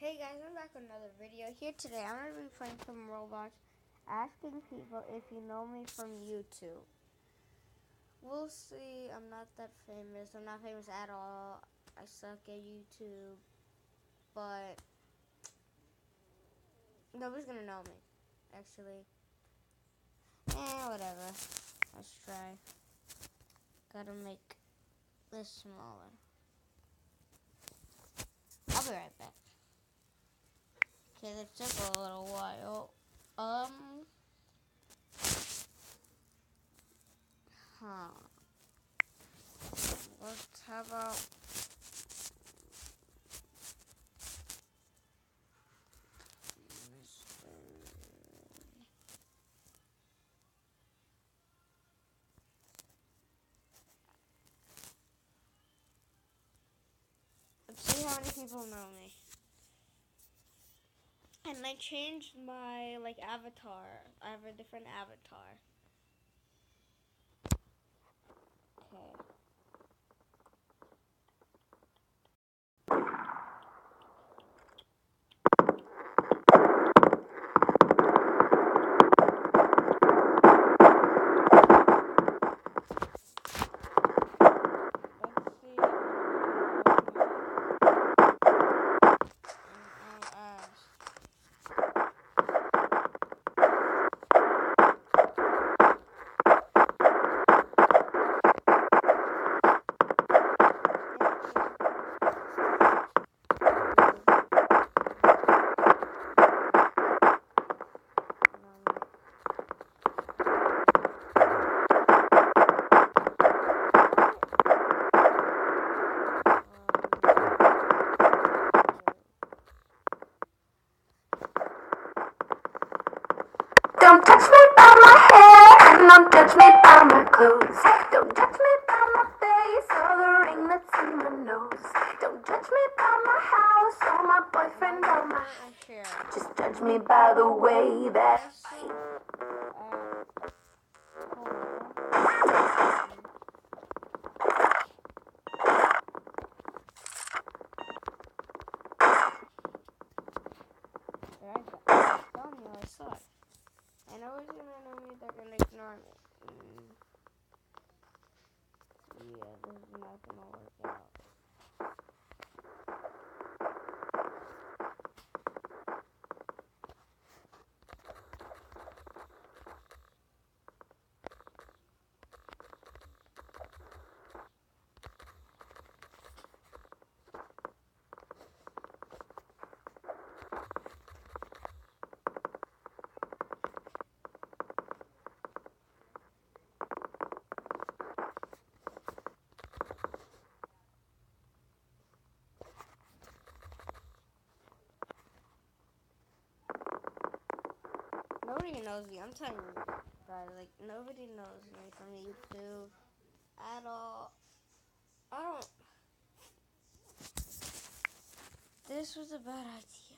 Hey guys, I'm back with another video. Here today, I'm going to be playing some Roblox, asking people if you know me from YouTube. We'll see. I'm not that famous. I'm not famous at all. I suck at YouTube. But nobody's going to know me, actually. Whatever. Let's try. Gotta make this smaller. I'll be right back. Okay, that took a little while. Let's have a... Let's see how many people know me. And I changed my, avatar. I have a different avatar. Okay. Don't touch me by my hair, and don't touch me by my clothes. Don't touch me by my face or the ring that's in my nose. Don't touch me by my house or my boyfriend or my... Just touch me by the way that I know who's gonna know me, they're gonna ignore me. Yeah, this is not gonna work out. Nobody knows me. I'm telling you, guys. Nobody knows me from YouTube at all. I don't. This was a bad idea.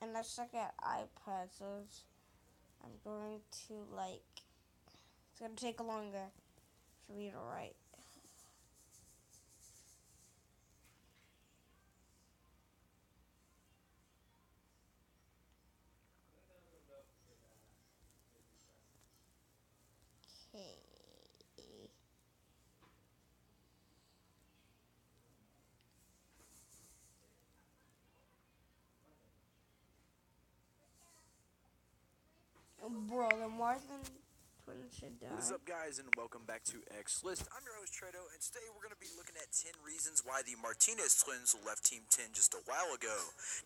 And I suck at iPad, so I'm going to, it's going to take longer for me to write. Okay. Bro, the Martin twins should die. What is up, guys, and welcome back to X List. I'm your host, Tredo, and today we're going to be looking at 10 reasons why the Martinez twins left Team 10 just a while ago.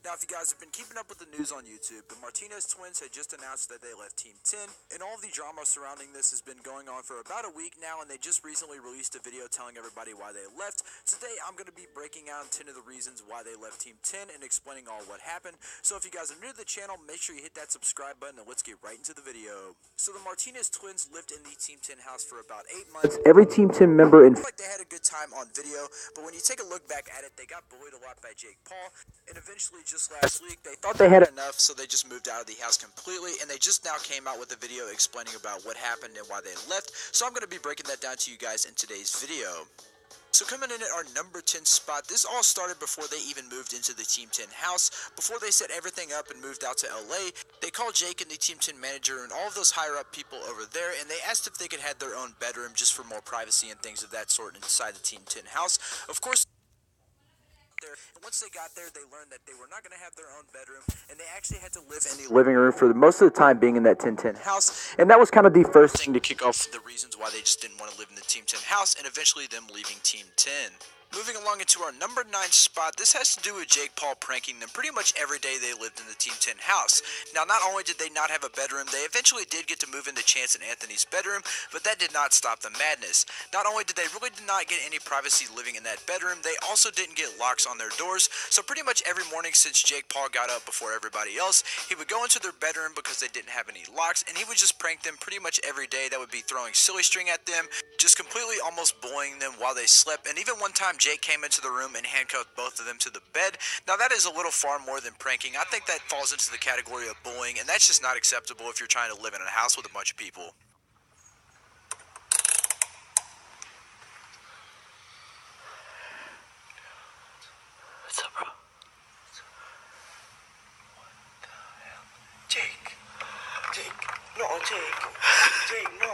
Now, if you guys have been keeping up with the news on YouTube, the Martinez twins had just announced that they left Team 10, and all the drama surrounding this has been going on for about a week now, and they just recently released a video telling everybody why they left. Today, I'm going to be breaking out 10 of the reasons why they left Team 10 and explaining all what happened. So if you guys are new to the channel, make sure you hit that subscribe button, and let's get right into the video. So the Martinez twins twins lived in the Team 10 house for about 8 months. Every Team 10 member and like they had a good time on video, but when you take a look back at it, they got bullied a lot by Jake Paul, and eventually just last week, they thought they had enough, so they just moved out of the house completely, and they just now came out with a video explaining about what happened and why they left, so I'm going to be breaking that down to you guys in today's video. So coming in at our number 10 spot, this all started before they even moved into the Team 10 house. Before they set everything up and moved out to LA, they called Jake and the Team 10 manager and all of those higher up people over there, and they asked if they could have their own bedroom just for more privacy and things of that sort inside the Team 10 house. Of course, and once they got there, they learned that they were not going to have their own bedroom, and they actually had to live in the living room for most of the time being in that 1010 house, and that was kind of the first thing to kick off the reasons why they just didn't want to live in the Team 10 house, and eventually them leaving Team 10. Moving along into our number 9 spot, this has to do with Jake Paul pranking them pretty much every day they lived in the Team 10 house. Now, not only did they not have a bedroom, they eventually did get to move into Chance and Anthony's bedroom, but that did not stop the madness. Not only did they really not get any privacy living in that bedroom, they also didn't get locks on their doors, so pretty much every morning since Jake Paul got up before everybody else, he would go into their bedroom because they didn't have any locks, and he would just prank them pretty much every day. That would be throwing silly string at them, just completely almost bullying them while they slept, and even one time Jake came into the room and handcuffed both of them to the bed. Now that is a little far more than pranking. I think that falls into the category of bullying, and that's just not acceptable if you're trying to live in a house with a bunch of people. What's up, bro? Jake. No, Jake. Jake, no.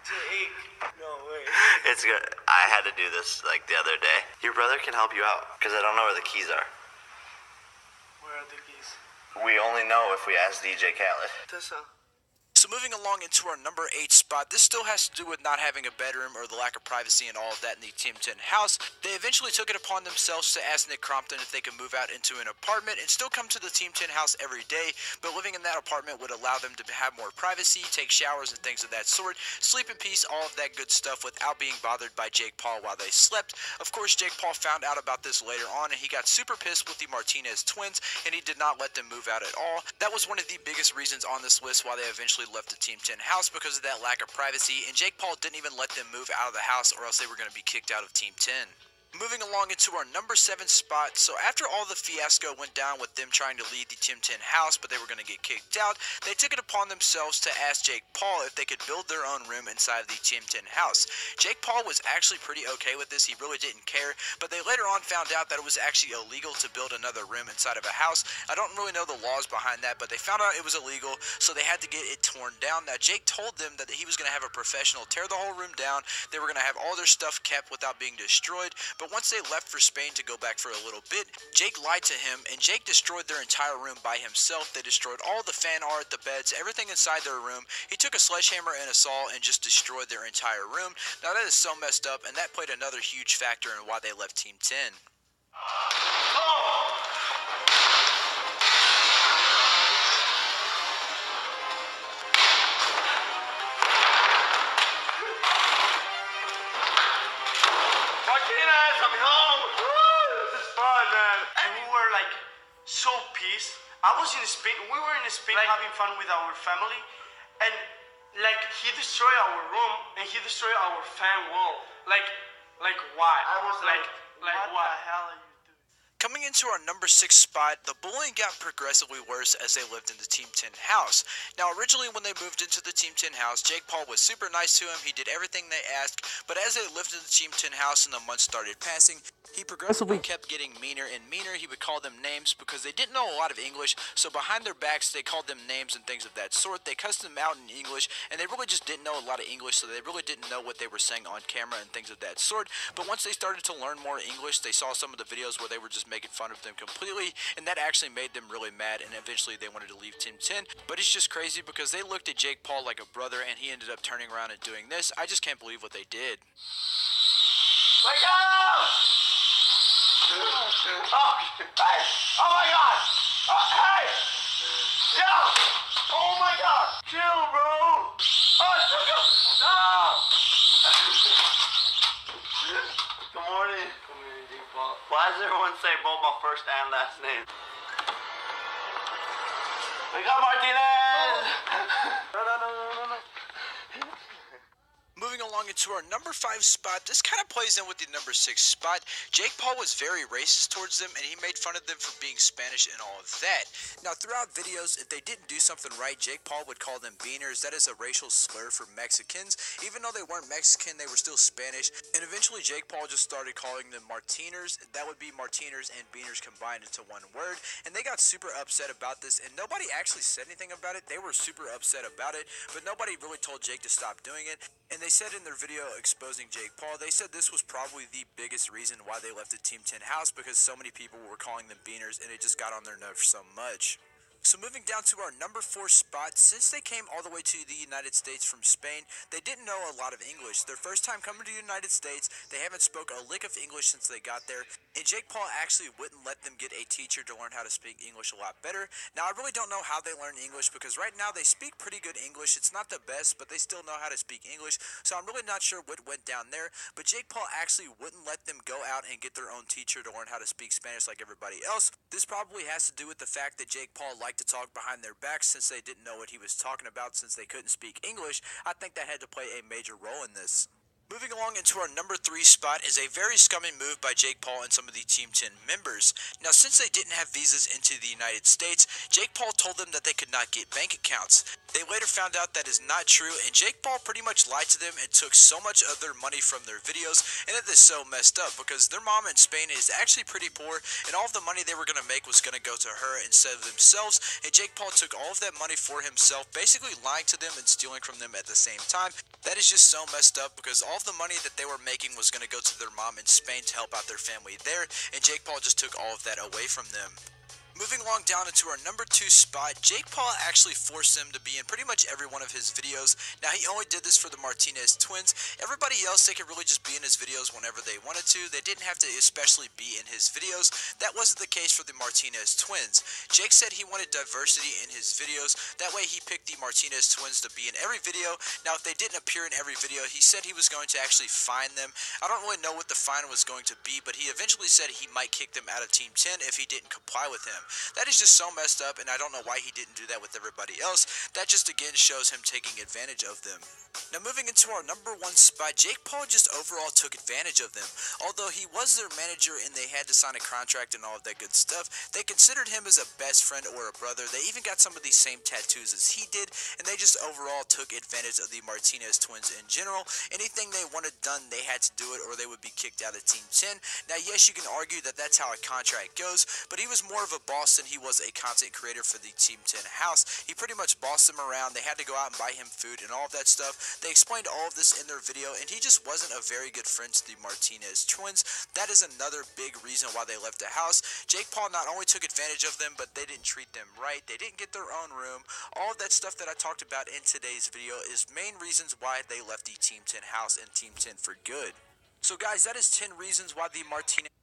Jake. No way. It's good. I had to do this like the other day. Your brother can help you out because I don't know where the keys are. Where are the keys? We only know if we ask DJ Khaled. That's So moving along into our number 8 spot, this still has to do with not having a bedroom or the lack of privacy and all of that in the Team 10 house. They eventually took it upon themselves to ask Nick Crompton if they could move out into an apartment and still come to the Team 10 house every day, but living in that apartment would allow them to have more privacy, take showers and things of that sort, sleep in peace, all of that good stuff without being bothered by Jake Paul while they slept. Of course, Jake Paul found out about this later on, and he got super pissed with the Martinez twins, and he did not let them move out at all. That was one of the biggest reasons on this list why they eventually left the Team 10 house, because of that lack of privacy, and Jake Paul didn't even let them move out of the house or else they were going to be kicked out of Team 10. Moving along into our number 7 spot, so after all the fiasco went down with them trying to lead the Team 10 house, but they were going to get kicked out, they took it upon themselves to ask Jake Paul if they could build their own room inside of the Team 10 house. Jake Paul was actually pretty okay with this, he really didn't care, but they later on found out that it was actually illegal to build another room inside of a house. I don't really know the laws behind that, but they found out it was illegal, so they had to get it torn down. Now, Jake told them that he was going to have a professional tear the whole room down, they were going to have all their stuff kept without being destroyed, but once they left for Spain to go back for a little bit, Jake lied to him, and Jake destroyed their entire room by himself. They destroyed all the fan art, the beds, everything inside their room. He took a sledgehammer and a saw and just destroyed their entire room. Now that is so messed up, and that played another huge factor in why they left Team 10. Martinez, I'm home. Woo, this is fun, man. And we were like so pissed. I was in Spain. We were in Spain having fun with our family, and like he destroyed our room and he destroyed our fan wall. Like why? I was like what the hell are you doing? Coming into our number 6 spot, the bullying got progressively worse as they lived in the Team 10 house. Now, originally when they moved into the Team 10 house, Jake Paul was super nice to him, he did everything they asked, but as they lived in the Team 10 house and the months started passing, he progressively kept getting meaner and meaner. He would call them names because they didn't know a lot of English, so behind their backs they called them names and things of that sort. They cussed them out in English, and they really just didn't know a lot of English, so they really didn't know what they were saying on camera and things of that sort. But once they started to learn more English, they saw some of the videos where they were just making fun of them completely, and that actually made them really mad, and eventually they wanted to leave Team 10. But it's just crazy because they looked at Jake Paul like a brother, and he ended up turning around and doing this. I just can't believe what they did. Wake up! Oh, hey! Oh my God! Hey! Yeah! Oh my God! Chill, bro! Oh, stop! Good morning. Good morning, Jake Paul. Why does everyone say both my first and last name? Wake up, Martinez! into our number 5 spot, this kind of plays in with the number 6 spot. Jake Paul was very racist towards them, and he made fun of them for being Spanish and all of that. Now, throughout videos, if they didn't do something right, Jake Paul would call them beaners. That is a racial slur for Mexicans. Even though they weren't Mexican, they were still Spanish. And eventually, Jake Paul just started calling them Martiners. That would be Martiners and beaners combined into one word. And they got super upset about this, and nobody actually said anything about it. They were super upset about it, but nobody really told Jake to stop doing it. And they said in their video exposing Jake Paul, they said this was probably the biggest reason why they left the Team 10 house, because so many people were calling them beaners, and it just got on their nerves so much. So moving down to our number 4 spot, since they came all the way to the United States from Spain, they didn't know a lot of English. Their first time coming to the United States, they haven't spoke a lick of English since they got there, and Jake Paul actually wouldn't let them get a teacher to learn how to speak English a lot better. Now, I really don't know how they learn English, because right now they speak pretty good English. It's not the best, but they still know how to speak English, so I'm really not sure what went down there, but Jake Paul actually wouldn't let them go out and get their own teacher to learn how to speak Spanish like everybody else. This probably has to do with the fact that Jake Paul liked to talk behind their backs, since they didn't know what he was talking about, since they couldn't speak English. I think that had to play a major role in this. Moving along into our number 3 spot is a very scummy move by Jake Paul and some of the Team 10 members. Now, since they didn't have visas into the United States, Jake Paul told them that they could not get bank accounts. They later found out that is not true, and Jake Paul pretty much lied to them and took so much of their money from their videos, and it is so messed up, because their mom in Spain is actually pretty poor, and all of the money they were going to make was going to go to her instead of themselves, and Jake Paul took all of that money for himself, basically lying to them and stealing from them at the same time. That is just so messed up, because all of the money that they were making was going to go to their mom in Spain to help out their family there, and Jake Paul just took all of that away from them. Moving along down into our number 2 spot, Jake Paul actually forced them to be in pretty much every one of his videos. Now, he only did this for the Martinez twins. Everybody else, they could really just be in his videos whenever they wanted to. They didn't have to especially be in his videos. That wasn't the case for the Martinez twins. Jake said he wanted diversity in his videos. That way, he picked the Martinez twins to be in every video. Now, if they didn't appear in every video, he said he was going to actually fine them. I don't really know what the fine was going to be, but he eventually said he might kick them out of Team 10 if he didn't comply with him. That is just so messed up, and I don't know why he didn't do that with everybody else. That just again shows him taking advantage of them. Now, moving into our number 1 spot, Jake Paul just overall took advantage of them. Although he was their manager and they had to sign a contract and all of that good stuff, they considered him as a best friend or a brother. They even got some of the same tattoos as he did, and they just overall took advantage of the Martinez twins in general. Anything they wanted done, they had to do it, or they would be kicked out of Team 10. Now, yes, you can argue that that's how a contract goes, but he was more of a boss than he was a content creator for the Team 10 house. He pretty much bossed them around. They had to go out and buy him food and all of that stuff. They explained all of this in their video, and he just wasn't a very good friend to the Martinez twins. That is another big reason why they left the house. Jake Paul not only took advantage of them, but they didn't treat them right. They didn't get their own room. All of that stuff that I talked about in today's video is main reasons why they left the Team 10 house and Team 10 for good. So guys, that is 10 reasons why the Martinez...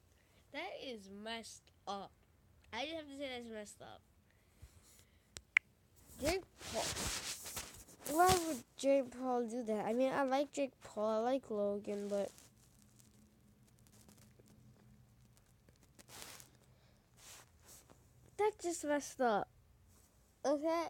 That is messed up. I just have to say that's messed up. Jake Paul. Why would Jake Paul do that? I mean, I like Jake Paul. I like Logan, but... That's just messed up. Okay?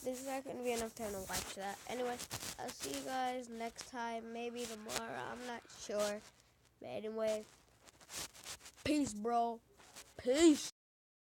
This is not going to be enough time to watch that. Anyway, I'll see you guys next time. Maybe tomorrow. I'm not sure. But anyway, peace, bro. Peace.